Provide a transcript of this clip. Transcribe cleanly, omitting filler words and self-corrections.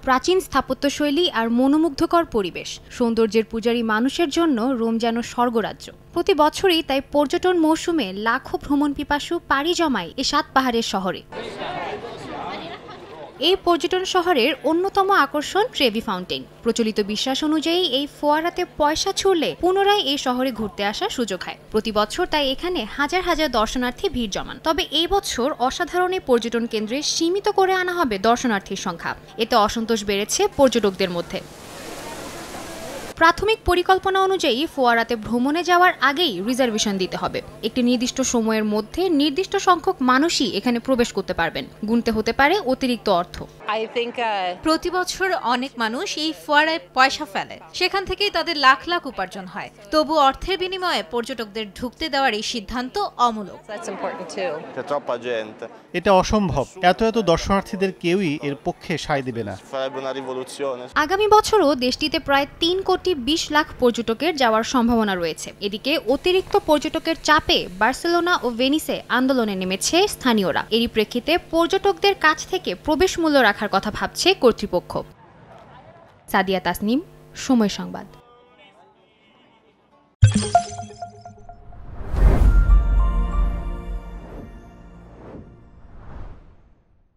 প্রাচীন স্থাপত্যশৈলী আর মনোমুগ্ধকর পরিবেশ, সৌন্দর্যের পূজারী মানুষের জন্য রোম যেন স্বর্গরাজ্য। প্রতি বছরই তাই পর্যটন মৌসুমে লাখো ভ্রমণ পিপাসু পাড়ি জমায় এই 7 পাহাড়ের শহরে। এই পর্যটন শহরের অন্যতম আকর্ষণ ট্রেভি ফাউন্টেন। প্রচলিত বিশ্বাস অনুযায়ী এই ফোয়ারাতে পয়সা ছুড়লে পুনরায় এই শহরে ঘুরতে আসার সুযোগ হয়। প্রতি বছর তাই এখানে হাজার হাজার দর্শনার্থী ভিড় জমান। তবে এই বছর অসাধারণ এই পর্যটন কেন্দ্রে সীমিত করে আনা হবে দর্শনার্থীর সংখ্যা। এতে অসন্তোষ বেড়েছে পর্যটকদের মধ্যে। প্রাথমিক পরিকল্পনা অনুযায়ী ফোয়ারাতে ভ্রমণে যাওয়ার আগেই রিজার্ভেশন দিতে হবে। একটি নির্দিষ্ট সময়ের মধ্যে নির্দিষ্ট সংখ্যক মানুষই এখানে প্রবেশ করতে পারবেন। গুনতে হতে পারে অতিরিক্ত অর্থ। প্রতি বছর অনেক মানুষ এই ফোয়ারায় পয়সা ফেলে, সেখান থেকেই তাদের লাখ লাখ উপার্জন হয়। তবু অর্থের বিনিময়ে পর্যটকদের ঢুকতে দেওয়ার এই সিদ্ধান্ত অমূলক। এটা অসম্ভব। এত দর্শনার্থীদের কেউই এর পক্ষে সায় দিবে না। আগামী বছরও দেশটিতে প্রায় 3,20,00,000 পর্যটকের যাওয়ার সম্ভাবনা রয়েছে। এদিকে অতিরিক্ত পর্যটকের চাপে বার্সেলোনা ও ভেনিসে আন্দোলনে নেমেছে স্থানীয়রা। এরই প্রেক্ষিতে পর্যটকদের কাছ থেকে প্রবেশ মূল্য রাখার কথা ভাবছে কর্তৃপক্ষ। সাদিয়া তাসনিম, সময় সংবাদ।